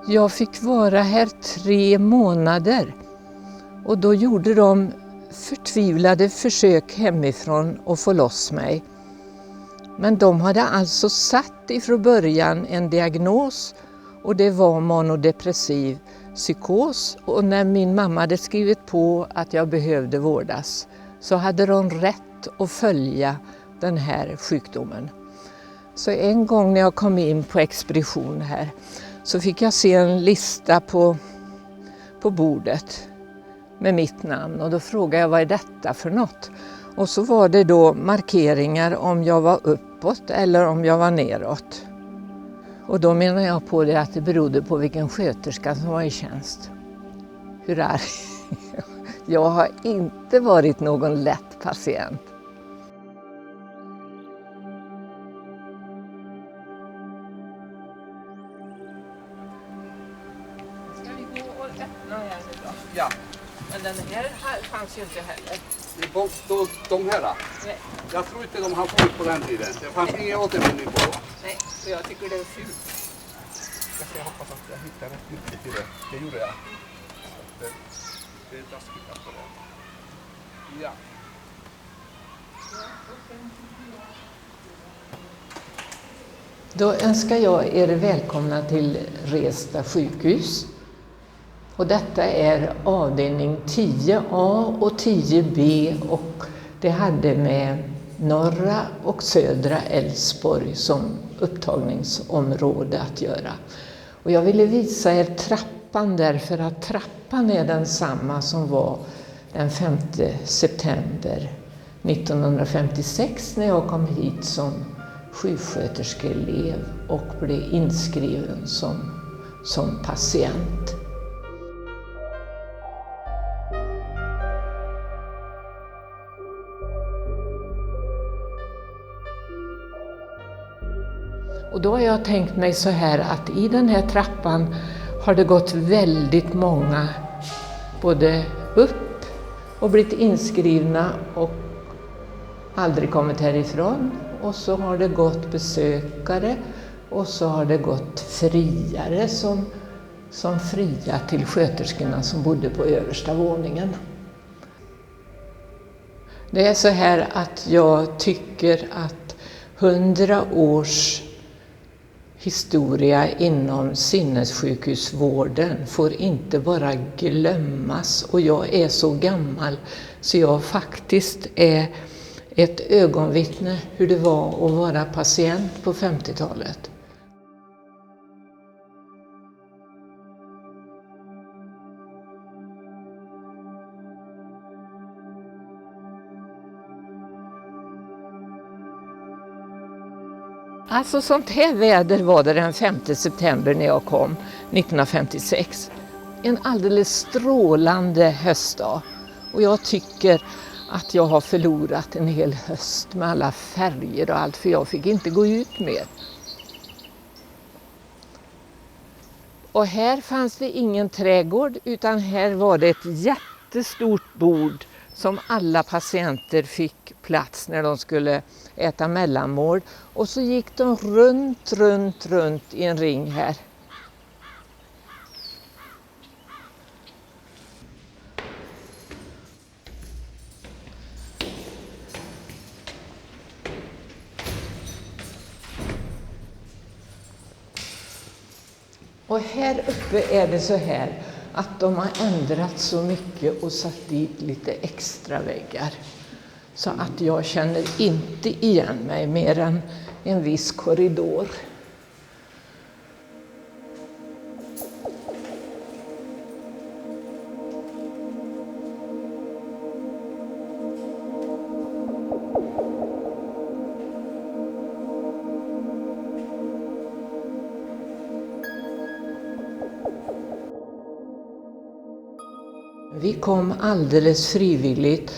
Jag fick vara här 3 månader och då gjorde de förtvivlade försök hemifrån att få loss mig. Men de hade alltså satt ifrån början en diagnos och det var manodepressiv psykos. Och när min mamma hade skrivit på att jag behövde vårdas så hade de rätt att följa den här sjukdomen. Så en gång när jag kom in på expedition här så fick jag se en lista på bordet med mitt namn och då frågade jag vad är detta för något? Och så var det då markeringar om jag var uppåt eller om jag var neråt. Och då menar jag på det att det berodde på vilken sköterska som var i tjänst. Hur är det? Jag har inte varit någon lätt patient. Ska vi gå och öppna här nu då? Ja. Men den här fanns ju inte heller. De här då? Nej. Jag tror inte de har funnits på den tiden. Det fanns ingen återvinning på dem. Nej, så jag tycker det är fult. Jag hoppas att jag hittar rätt mycket till det. Det gjorde jag. Så det är taskigt på det. Ja. Då önskar jag er välkomna till Resta sjukhus. Och detta är avdelning 10A och 10B och det hade med norra och södra Älvsborg som upptagningsområde att göra. Och jag ville visa er trappan därför att trappan är densamma som var den 5 september 1956 när jag kom hit som sjuksköterskeelev och blev inskriven som patient. Och då har jag tänkt mig så här att i den här trappan har det gått väldigt många både upp och blivit inskrivna och aldrig kommit härifrån. Och så har det gått besökare och så har det gått friare som fria till sköterskorna som bodde på översta våningen. Det är så här att jag tycker att 100 års historia inom sinnessjukhusvården får inte bara glömmas. Och jag är så gammal så jag faktiskt är ett ögonvittne hur det var att vara patient på 50-talet. Alltså sånt här väder var det den 5 september när jag kom 1956. En alldeles strålande höstdag. Och jag tycker att jag har förlorat en hel höst med alla färger och allt för jag fick inte gå ut mer. Och här fanns det ingen trädgård utan här var det ett jättestort bord som alla patienter fick plats när de skulle äta mellanmål. Och så gick de runt i en ring här. Och här uppe är det så här att de har ändrat så mycket och satt dit lite extra väggar. Så att jag känner inte igen mig mer än en viss korridor. Vi kom alldeles frivilligt.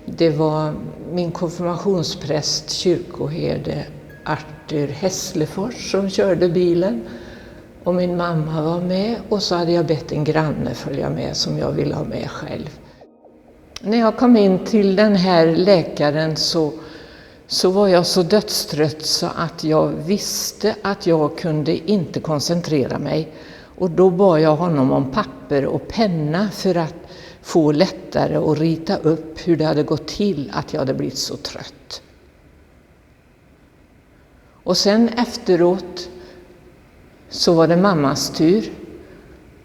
Det var min konfirmationspräst, kyrkoherde Arthur Hässlefors som körde bilen. Och min mamma var med och så hade jag bett en granne följa med som jag ville ha med själv. När jag kom in till den här läkaren så var jag så dödstrött så att jag visste att jag kunde inte koncentrera mig. Och då bad jag honom om papper och penna för att få lättare att rita upp hur det hade gått till att jag hade blivit så trött. Och sen efteråt så var det mammas tur.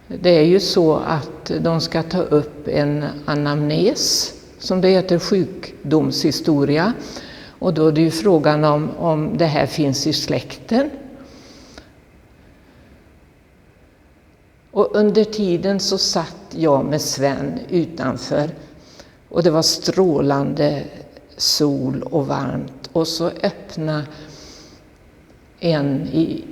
Det är ju så att de ska ta upp en anamnes, som det heter, sjukdomshistoria. Och då är det ju frågan om det här finns i släkten. Och under tiden så satt jag med Sven utanför. Och det var strålande sol och varmt. Och så öppnade en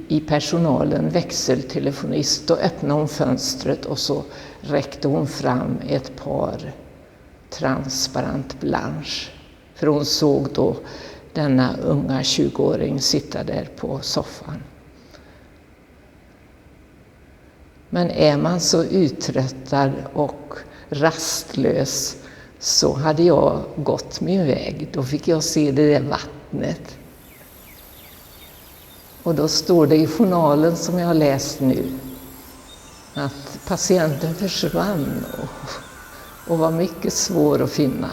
i personalen, växeltelefonist, och öppnade hon fönstret och så räckte hon fram ett par transparent blanche. För hon såg då denna unga 20-åring sitta där på soffan. Men är man så uttröttad och rastlös så hade jag gått min väg. Då fick jag se det där vattnet. Och då står det i journalen som jag har läst nu att patienten försvann och var mycket svår att finna.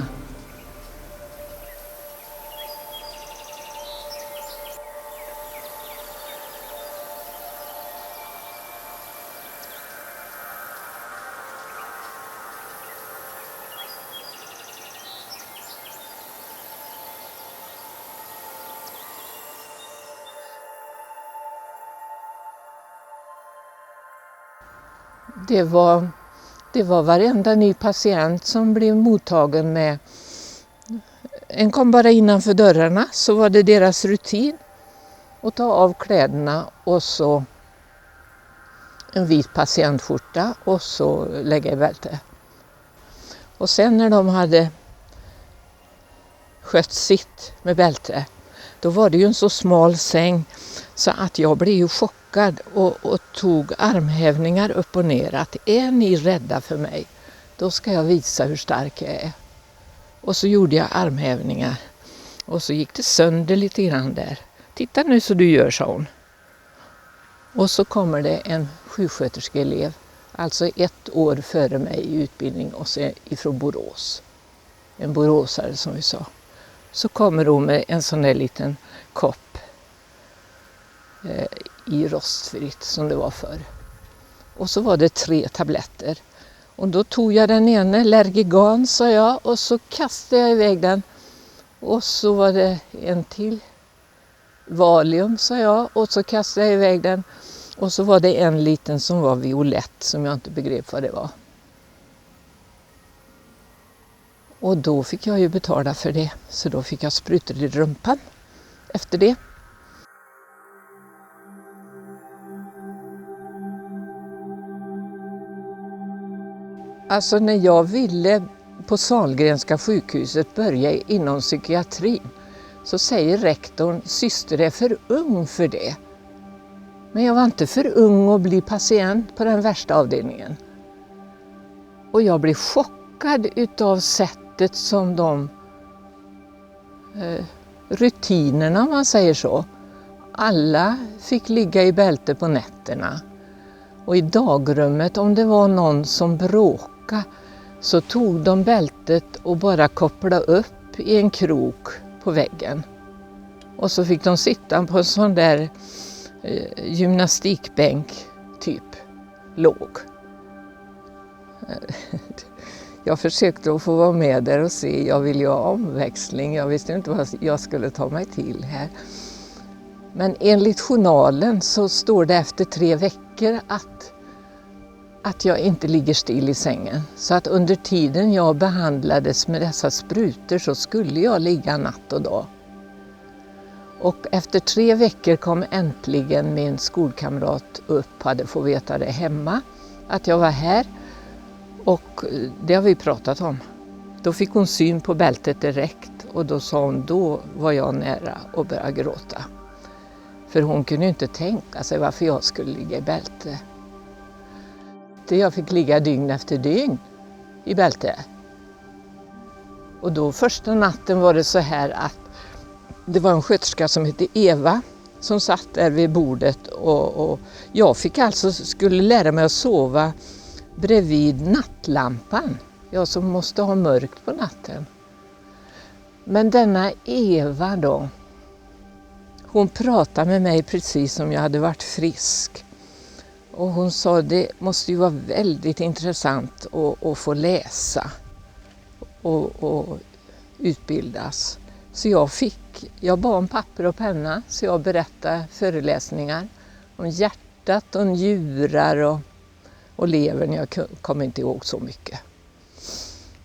Det var varenda ny patient som blev mottagen med. En kom bara innanför dörrarna, så var det deras rutin att ta av kläderna och så en vit patientskjorta och så lägga i bälte. Och sen när de hade skött sitt med bälte, då var det ju en så smal säng så att jag blev ju chockad och tog armhävningar upp och ner. Att är ni rädda för mig, då ska jag visa hur stark jag är. Och så gjorde jag armhävningar. Och så gick det sönder lite grann där. Titta nu så du gör, sa hon. Och så kommer det en sjuksköterskeelev, alltså 1 år före mig i utbildning, och så ifrån Borås. En boråsare som vi sa. Så kommer hon med en sån där liten kopp i rostfritt som det var förr. Och så var det 3 tabletter. Och då tog jag den ena, Lergigan sa jag, och så kastade jag iväg den. Och så var det en till, Valium sa jag, och så kastade jag iväg den. Och så var det en liten som var violett som jag inte begrep vad det var. Och då fick jag ju betala för det, så då fick jag sprutor i rumpan efter det. Alltså när jag ville på Sahlgrenska sjukhuset börja inom psykiatrin så säger rektorn, syster är för ung för det. Men jag var inte för ung att bli patient på den värsta avdelningen. Och jag blev chockad utav sättet som rutinerna, om man säger så. Alla fick ligga i bälte på nätterna. Och i dagrummet, om det var någon som bråkade, så tog de bältet och bara kopplade upp i en krok på väggen. Och så fick de sitta på en sån där gymnastikbänk, typ, låg. Jag försökte att få vara med där och se, jag ville ju ha omväxling, jag visste inte vad jag skulle ta mig till här. Men enligt journalen så står det efter 3 veckor att jag inte ligger still i sängen. Så att under tiden jag behandlades med dessa sprutor så skulle jag ligga natt och dag. Och efter 3 veckor kom äntligen min skolkamrat upp, hade fått veta det hemma, att jag var här. Och det har vi pratat om. Då fick hon syn på bältet direkt och då sa hon, då var jag nära att börja gråta. För hon kunde ju inte tänka sig varför jag skulle ligga i bälte. Jag fick ligga dygn efter dygn i bälte. Och då första natten var det så här att det var en sköterska som hette Eva som satt där vid bordet och jag skulle lära mig att sova bredvid nattlampan. Jag som måste ha mörkt på natten. Men denna Eva då, hon pratade med mig precis som jag hade varit frisk. Och hon sa det måste ju vara väldigt intressant att få läsa och utbildas. Så jag bad om papper och penna så jag berättade föreläsningar om hjärtat och njurar och levern. Jag kommer inte ihåg så mycket.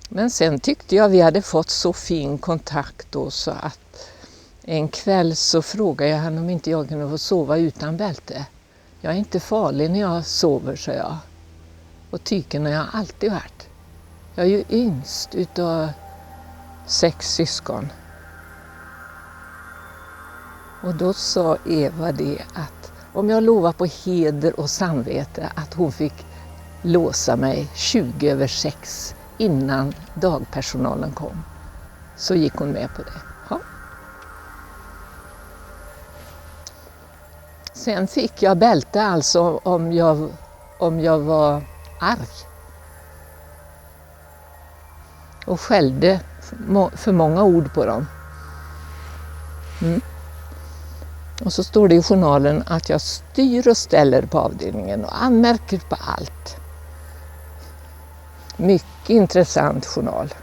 Men sen tyckte jag vi hade fått så fin kontakt då så att en kväll så frågade jag henne om inte jag kunde få sova utan bälte. Jag är inte farlig när jag sover, sa jag. Och tyken har jag alltid varit. Jag är ju yngst utav 6 syskon. Och då sa Eva det att om jag lovar på heder och samvete att hon fick låsa mig 6:20 innan dagpersonalen kom, så gick hon med på det. Ja. Sen fick jag bälte alltså om jag var arg och skällde för många ord på dem. Och så står det i journalen att jag styr och ställer på avdelningen och anmärker på allt. Mycket intressant journal.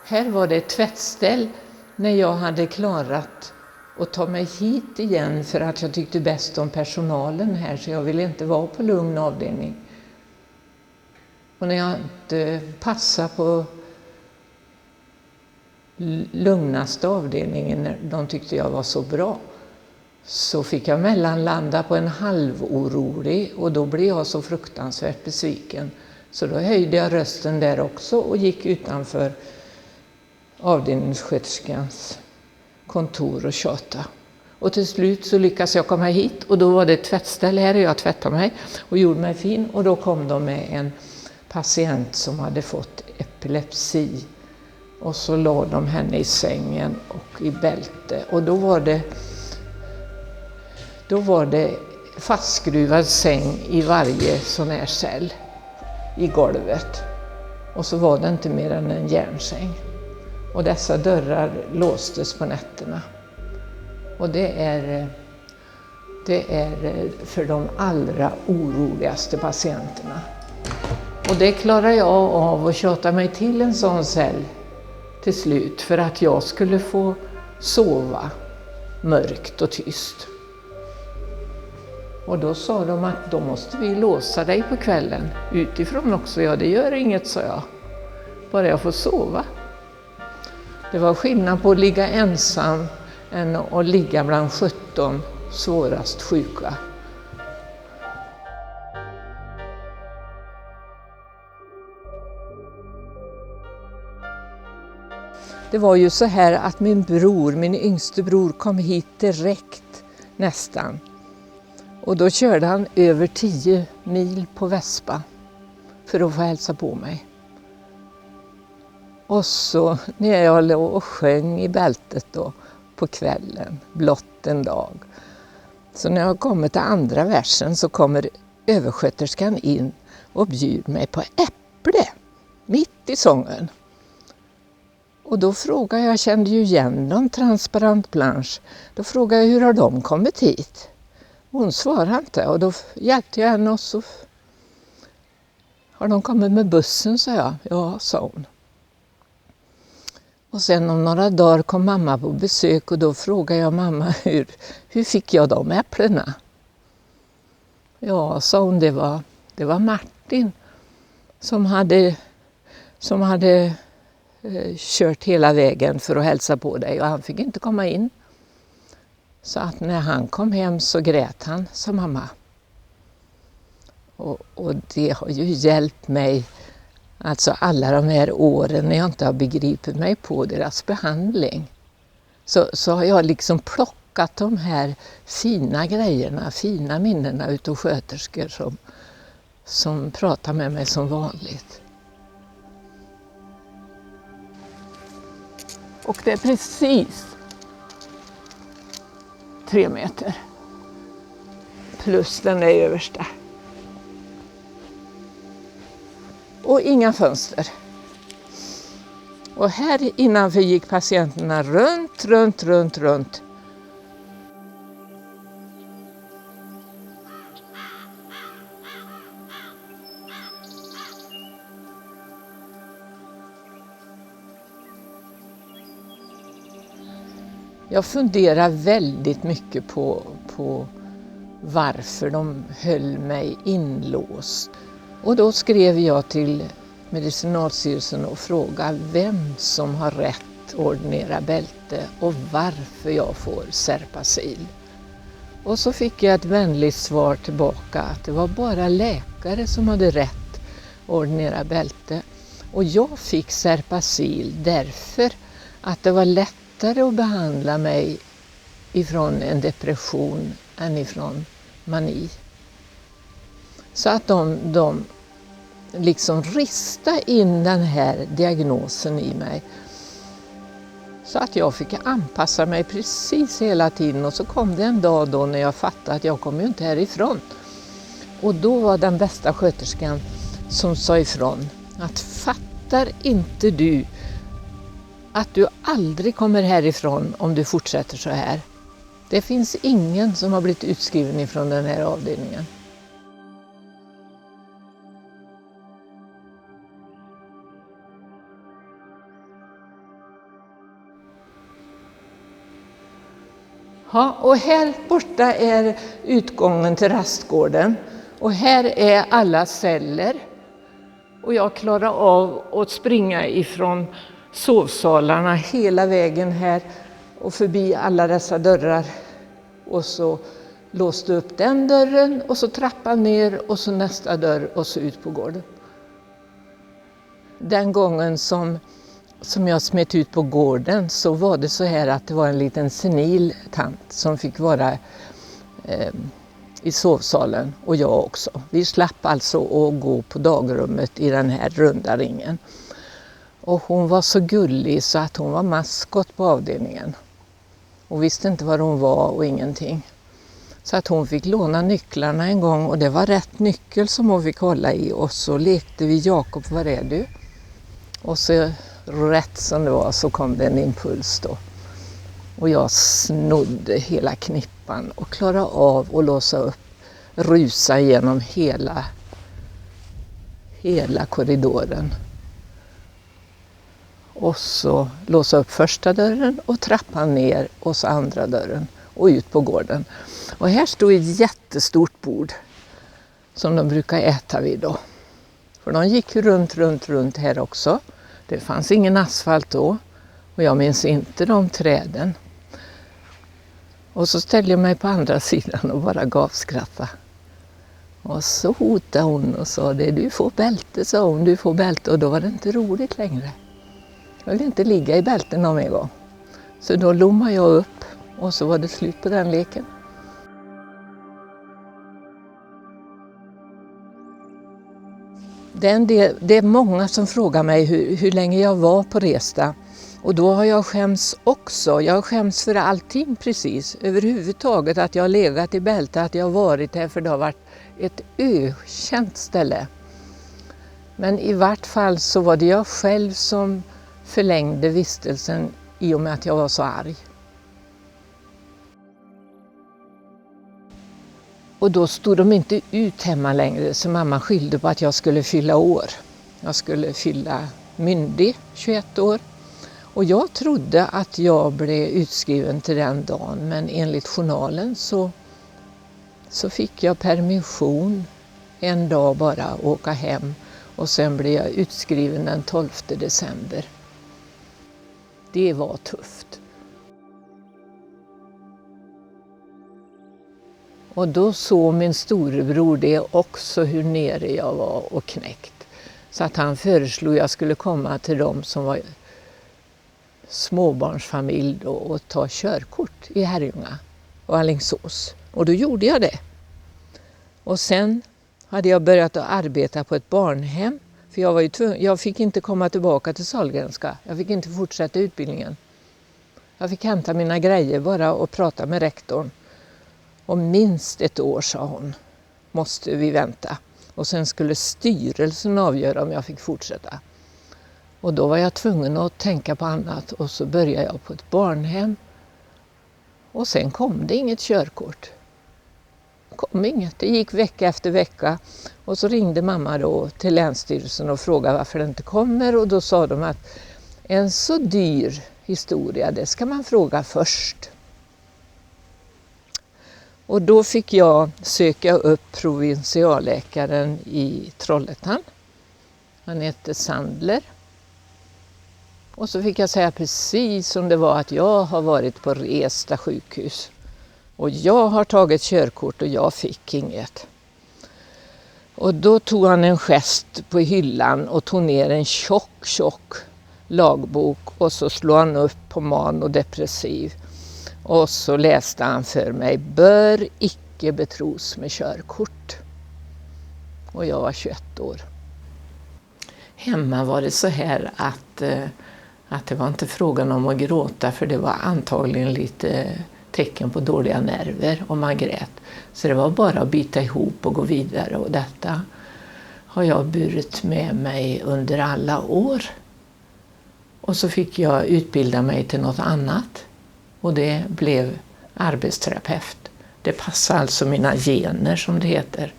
Här var det ett tvättställ när jag hade klarat att ta mig hit igen för att jag tyckte bäst om personalen här så jag ville inte vara på lugn avdelning. Och när jag inte passade på lugnaste avdelningen när de tyckte jag var så bra så fick jag mellanlanda på en halvorolig och då blev jag så fruktansvärt besviken. Så då höjde jag rösten där också och gick utanför avdelningssköterskans kontor och tjata. Och till slut så lyckades jag komma hit och då var det ett tvättställe här och jag tvättade mig och gjorde mig fin och då kom de med en patient som hade fått epilepsi och så låg de henne i sängen och i bälte och då var det fastskruvad säng i varje sån här cell i golvet och så var det inte mer än en järnsäng. Och dessa dörrar låstes på nätterna. Och det är för de allra oroligaste patienterna. Och det klarar jag av att tjata mig till en sån cell till slut för att jag skulle få sova mörkt och tyst. Och då sa de att då måste vi låsa dig på kvällen utifrån också. Ja, det gör inget, sa jag. Bara jag får sova. Det var skillnad på att ligga ensam än att ligga bland 17 svårast sjuka. Det var ju så här att min yngste bror kom hit direkt nästan. Och då körde han över 10 mil på Vespa för att få hälsa på mig. Och så när jag låg och sjöng i bältet då på kvällen, blott en dag. Så när jag kommer till andra versen så kommer översköterskan in och bjuder mig på äpple mitt i sången. Och då frågade jag kände ju igen dem, transparent blanche. Då frågade jag hur har de kommit hit? Hon svarade inte och då hjälpte jag henne och så har de kommit med bussen, sa jag. Ja, sa hon. Och sen om några dagar kom mamma på besök och då frågade jag mamma hur fick jag de äpplena? Ja, sa hon, det var Martin som hade kört hela vägen för att hälsa på dig och han fick inte komma in. Så att när han kom hem så grät han, sa mamma. Och det har ju hjälpt mig, alltså alla de här åren när jag inte har begripit mig på deras behandling. Så har jag liksom plockat de här fina grejerna, fina minnena utav sköterskor som pratar med mig som vanligt. Och det är precis 3 meter. Plus den där översta. Och inga fönster. Och här innanför gick patienterna runt. Jag funderar väldigt mycket på varför de höll mig inlåst. Och då skrev jag till Medicinalstyrelsen och frågade vem som har rätt att ordinera bälte och varför jag får Serpacil. Och så fick jag ett vänligt svar tillbaka att det var bara läkare som hade rätt att ordinera bälte. Och jag fick Serpacil därför att det var lättare att behandla mig ifrån en depression än ifrån mani. Så att de liksom ristade in den här diagnosen i mig. Så att jag fick anpassa mig precis hela tiden. Och så kom det en dag då när jag fattade att jag kommer ju inte härifrån. Och då var den bästa sköterskan som sa ifrån att fattar inte du att du aldrig kommer härifrån om du fortsätter så här. Det finns ingen som har blivit utskriven ifrån den här avdelningen. Ja, och här borta är utgången till rastgården. Och här är alla celler. Och jag klarar av att springa ifrån sovsalarna hela vägen här och förbi alla dessa dörrar. Och så låste upp den dörren och så trappan ner och så nästa dörr och så ut på gården. Den gången som jag smet ut på gården så var det så här att det var en liten senil tant som fick vara i sovsalen och jag också. Vi slapp alltså att gå på dagrummet i den här runda ringen. Och hon var så gullig så att hon var maskot på avdelningen. Och visste inte var hon var och ingenting. Så att hon fick låna nycklarna en gång och det var rätt nyckel som hon fick hålla i. Och så lekte vi Jakob, var är du? Och så rätt som det var så kom det en impuls då. Och jag snodde hela knippan och klarade av att låsa upp, rusa igenom hela korridoren. Och så låsa upp första dörren och trappan ner och så andra dörren och ut på gården. Och här stod ett jättestort bord som de brukar äta vid då. För de gick ju runt här också. Det fanns ingen asfalt då och jag minns inte de träden. Och så ställde jag mig på andra sidan och bara gavskratta. Och så hotade hon och sa det, du får bälte, sa hon, du får bälte. Och då var det inte roligt längre. Jag ville inte ligga i bälten någon gång. Så då lommade jag upp och så var det slut på den leken. Det är många som frågar mig hur länge jag var på Resta. Och då har jag skämts också. Jag har skämts för allting precis. Överhuvudtaget att jag har legat i bälte, att jag har varit här för det har varit ett ökänt ställe. Men i vart fall så var det jag själv som förlängde vistelsen i och med att jag var så arg. Och då stod de inte ut hemma längre så mamma skyllde på att jag skulle fylla år. Jag skulle fylla myndig, 21 år. Och jag trodde att jag blev utskriven till den dagen men enligt journalen så fick jag permission en dag bara att åka hem och sen blev jag utskriven den 12 december. Det var tufft. Och då såg min storebror det också hur nere jag var och knäckt. Så att han föreslog att jag skulle komma till dem som var småbarnsfamilj då, och ta körkort i Herrljunga och Alingsås. Och då gjorde jag det. Och sen hade jag börjat att arbeta på ett barnhem. För jag fick inte komma tillbaka till Sahlgrenska. Jag fick inte fortsätta utbildningen. Jag fick hämta mina grejer bara och prata med rektorn. Och minst ett år, sa hon, måste vi vänta. Och sen skulle styrelsen avgöra om jag fick fortsätta. Och då var jag tvungen att tänka på annat. Och så började jag på ett barnhem. Och sen kom det inget körkort. Kom inget. Det gick vecka efter vecka. Och så ringde mamma då till Länsstyrelsen och frågade varför det inte kommer. Och då sa de att en så dyr historia, det ska man fråga först. Och då fick jag söka upp provinsialläkaren i Trollhättan. Han heter Sandler. Och så fick jag säga precis som det var att jag har varit på Resta sjukhus. Och jag har tagit körkort och jag fick inget. Och då tog han en gest på hyllan och tog ner en tjock lagbok. Och så slog han upp på man och depressiv. Och så läste han för mig, bör icke betros med körkort. Och jag var 21 år. Hemma var det så här att det var inte frågan om att gråta, för det var antagligen lite tecken på dåliga nerver och man grät. Så det var bara att bita ihop och gå vidare, och detta har jag burit med mig under alla år. Och så fick jag utbilda mig till något annat, och det blev arbetsterapeut. Det passade alltså mina gener, som det heter.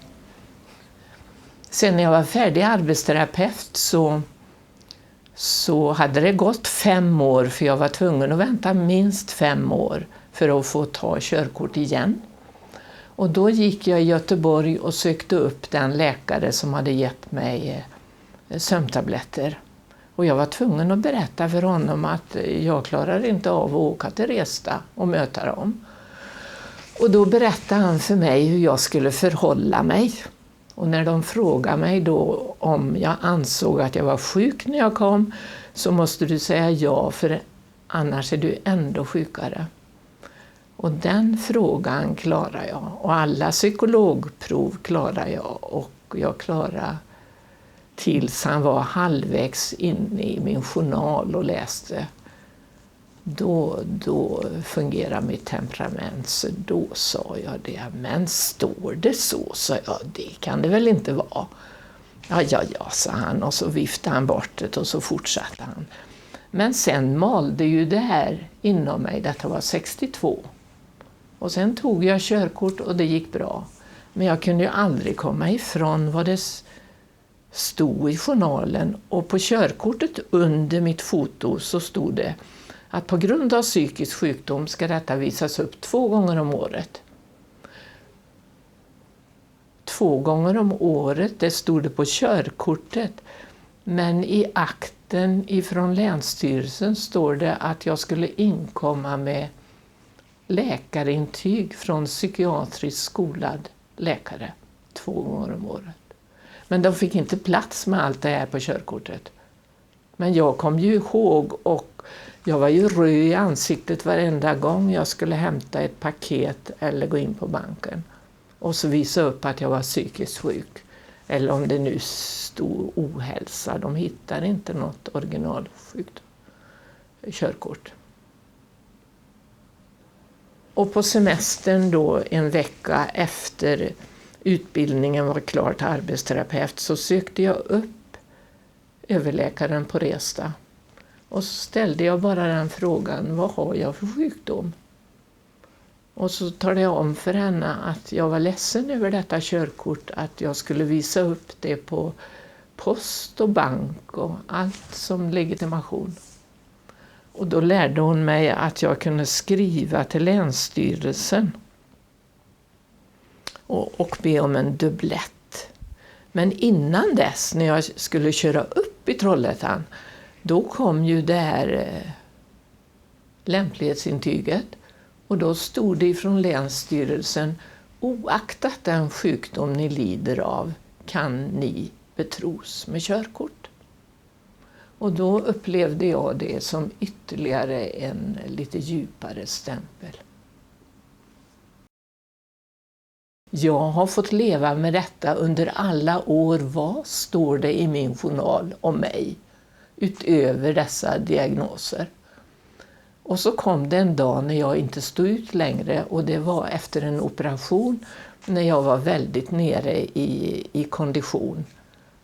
Sen när jag var färdig arbetsterapeut så hade det gått 5 år, för jag var tvungen att vänta minst 5 år för att få ta körkort igen. Och då gick jag i Göteborg och sökte upp den läkare som hade gett mig sömntabletter. Och jag var tvungen att berätta för honom att jag klarar inte av att åka till Resta och möta dem. Och då berättade han för mig hur jag skulle förhålla mig. Och när de frågade mig då om jag ansåg att jag var sjuk när jag kom, så måste du säga ja, för annars är du ändå sjukare. Och den frågan klarar jag. Och alla psykologprov klarar jag. Och jag klarar tills han var halvvägs inne i min journal och läste. Då fungerar mitt temperament, så då sa jag det. Men står det så, sa jag, det kan det väl inte vara. Ja, sa han, och så viftade han bort det och så fortsatte han. Men sen malde ju det här inom mig, detta var 62. Och sen tog jag körkort och det gick bra. Men jag kunde ju aldrig komma ifrån vad det stod i journalen. Och på körkortet under mitt foto så stod det att på grund av psykisk sjukdom ska detta visas upp 2 gånger om året. 2 gånger om året, det stod det på körkortet. Men i akten ifrån Länsstyrelsen står det att jag skulle inkomma med läkarintyg från psykiatriskt skolad läkare 2 gånger om året. Men de fick inte plats med allt det här på körkortet. Men jag kom ju ihåg, och jag var ju röd i ansiktet varenda gång jag skulle hämta ett paket eller gå in på banken. Och så visa upp att jag var psykiskt sjuk. Eller om det nu stod ohälsa. De hittar inte något originalsjukt körkort. Och på semestern då, en vecka efter utbildningen var klar till arbetsterapeut, så sökte jag upp överläkaren på Resta. Och så ställde jag bara den frågan, vad har jag för sjukdom? Och så talade jag om för henne att jag var ledsen över detta körkort, att jag skulle visa upp det på post och bank och allt som legitimation. Och då lärde hon mig att jag kunde skriva till Länsstyrelsen och be om en dubblett. Men innan dess, när jag skulle köra upp i Trollhättan, då kom ju det här lämplighetsintyget. Och då stod det ifrån Länsstyrelsen, oaktat den sjukdom ni lider av kan ni betros med körkort. Och då upplevde jag det som ytterligare en lite djupare stämpel. Jag har fått leva med detta under alla år. Vad står det i min journal om mig utöver dessa diagnoser? Och så kom det en dag när jag inte stod ut längre, och det var efter en operation när jag var väldigt nere i kondition.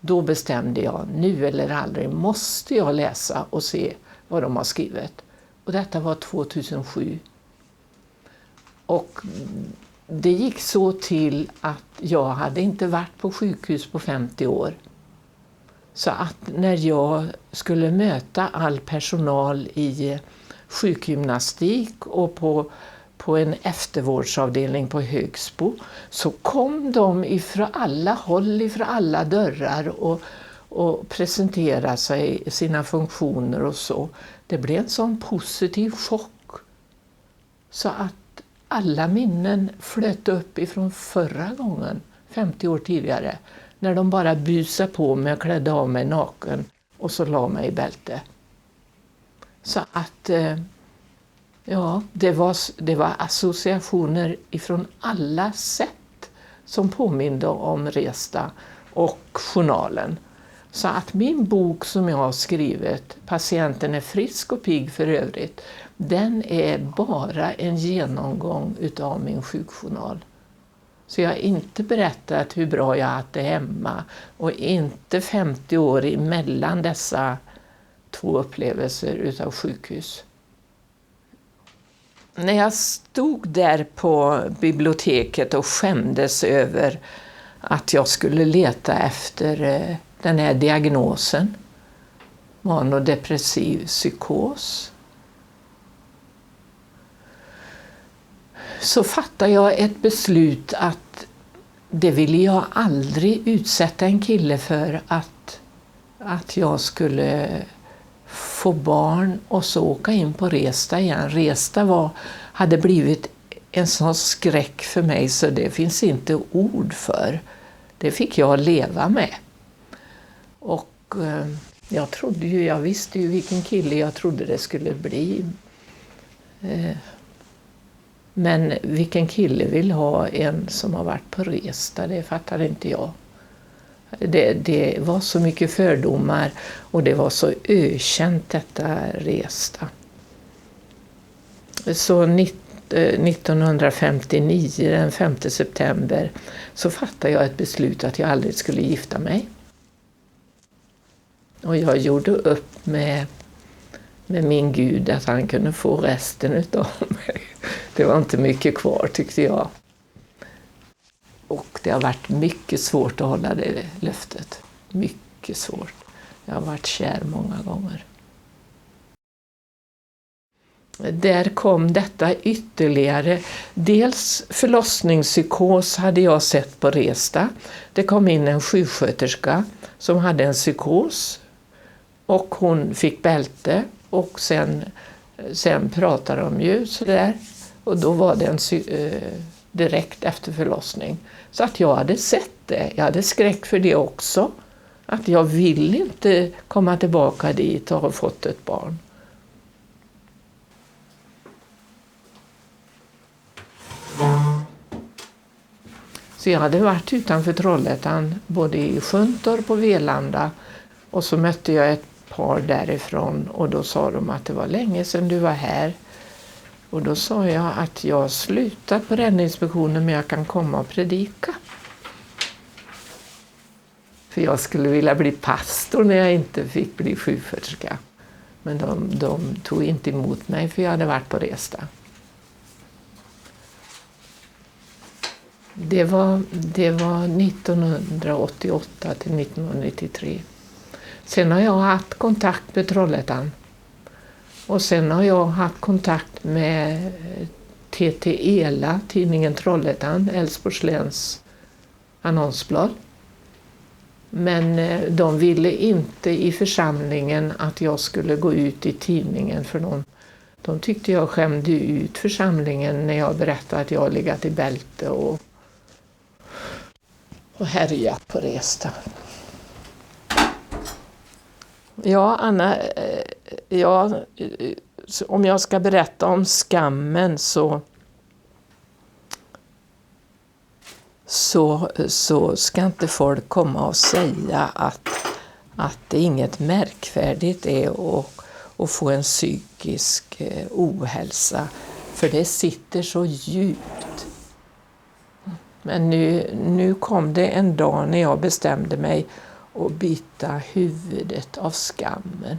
Då bestämde jag, nu eller aldrig måste jag läsa och se vad de har skrivit. Och detta var 2007. Och det gick så till att jag hade inte varit på sjukhus på 50 år. Så att när jag skulle möta all personal i sjukgymnastik och på en eftervårdsavdelning på Högsbo, så kom de ifrån alla håll, ifrån alla dörrar och presenterade sig, sina funktioner och så. Det blev en sån positiv chock så att alla minnen flöt upp ifrån förra gången, 50 år tidigare, när de bara busade på mig och klädde av mig naken och så la mig i bälte. Så att ja, det var associationer ifrån alla sätt som påminde om Resta och journalen. Så att min bok som jag har skrivit, Patienten är frisk och pigg för övrigt, den är bara en genomgång utav min sjukjournal. Så jag har inte berättat hur bra jag haft det hemma och inte 50 år emellan dessa två upplevelser utav sjukhus. När jag stod där på biblioteket och skämdes över att jag skulle leta efter den här diagnosen, manodepressiv psykos, så fattade jag ett beslut att det ville jag aldrig utsätta en kille för, att jag skulle få barn och så åka in på Resta igen. Resta hade blivit en sån skräck för mig så det finns inte ord för. Det fick jag leva med. Och jag visste ju vilken kille jag trodde det skulle bli. Men vilken kille vill ha en som har varit på Resta, det fattade inte jag. Det var så mycket fördomar och det var så ökänt detta Resta. Så 1959, den 5 september, så fattade jag ett beslut att jag aldrig skulle gifta mig. Och jag gjorde upp med min Gud att han kunde få resten utav mig. Det var inte mycket kvar tyckte jag. Och det har varit mycket svårt att hålla det löftet. Mycket svårt. Jag har varit kär många gånger. Där kom detta ytterligare. Dels förlossningspsykos hade jag sett på Resta. Det kom in en sjuksköterska som hade en psykos. Och hon fick bälte. Och sen pratade de ju sådär. Och då var det direkt efter förlossning. Så att jag hade sett det. Jag hade skräck för det också. Att jag vill inte komma tillbaka dit och ha fått ett barn. Så jag hade varit utanför Trollhättan både i Sjuntorp och Velanda. Och så mötte jag ett par därifrån och då sa de att det var länge sedan du var här. Och då sa jag att jag slutat på Räddningsmissionen men jag kan komma och predika. För jag skulle vilja bli pastor när jag inte fick bli sjuksköterska. Men de tog inte emot mig för jag hade varit på Resta. Det var 1988 till 1993. Sen har jag haft kontakt med Trollhättan. Och sen har jag haft kontakt med TT Ela, tidningen Trollhättan, Älvsborgs läns annonsblad. Men de ville inte i församlingen att jag skulle gå ut i tidningen för de tyckte jag skämde ut församlingen när jag berättade att jag legat i bälte och härjat på Resta. Ja, Anna, om jag ska berätta om skammen så så ska inte folk komma och säga att det inget märkvärdigt är att få en psykisk ohälsa, för det sitter så djupt. Men nu kom det en dag när jag bestämde mig att bita huvudet av skammen.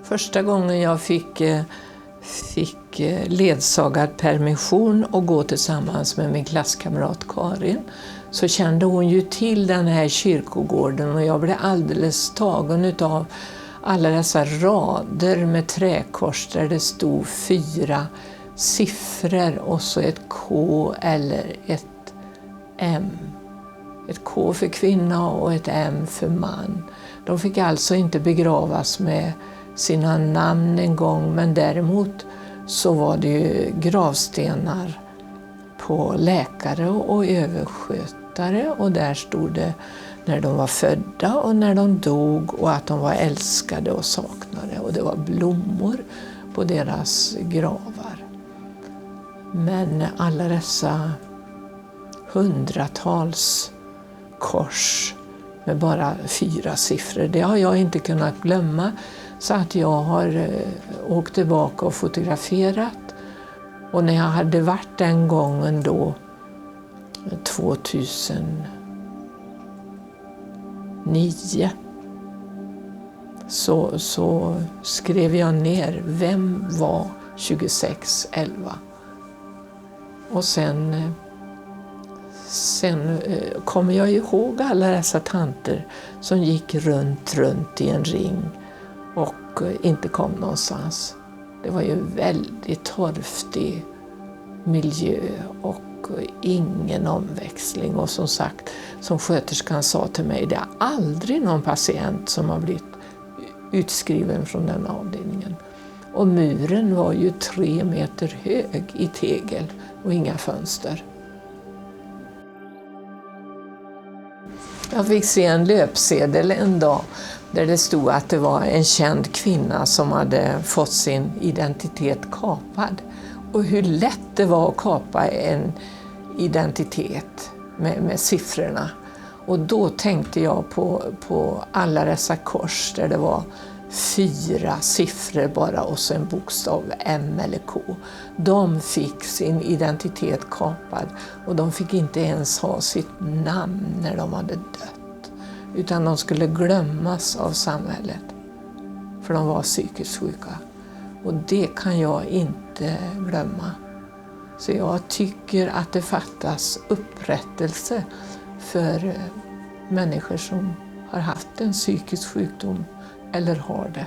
Första gången jag fick ledsagad permission och gå tillsammans med min klasskamrat Karin, så kände hon ju till den här kyrkogården och jag blev alldeles tagen av alla dessa rader med träkors där det stod 4 siffror och så ett K eller ett M. Ett K för kvinna och ett M för man. De fick alltså inte begravas med sina namn en gång, men däremot så var det ju gravstenar på läkare och överskötare, och där stod det när de var födda och när de dog och att de var älskade och saknade, och det var blommor på deras gravar. Men alla dessa hundratals kors med bara 4 siffror, det har jag inte kunnat glömma. Så att jag har åkt tillbaka och fotograferat. Och när jag hade varit den gången då, 2009, så skrev jag ner vem var 2611. Och sen kommer jag ihåg alla dessa tanter som gick runt i en ring och inte kom någonstans. Det var ju en väldigt torftig miljö och ingen omväxling. Och som sagt, som sköterskan sa till mig, det är aldrig någon patient som har blivit utskriven från den avdelningen. Och muren var ju 3 meter hög i tegel och inga fönster. Jag fick se en löpsedel en dag där det stod att det var en känd kvinna som hade fått sin identitet kapad. Och hur lätt det var att kapa en identitet med siffrorna. Och då tänkte jag på alla dessa kors där det var 4 siffror bara och så en bokstav M eller K. De fick sin identitet kapad och de fick inte ens ha sitt namn när de hade dött. Utan de skulle glömmas av samhället. För de var psykiskt sjuka. Och det kan jag inte glömma. Så jag tycker att det fattas upprättelse för människor som har haft en psykisk sjukdom eller har det.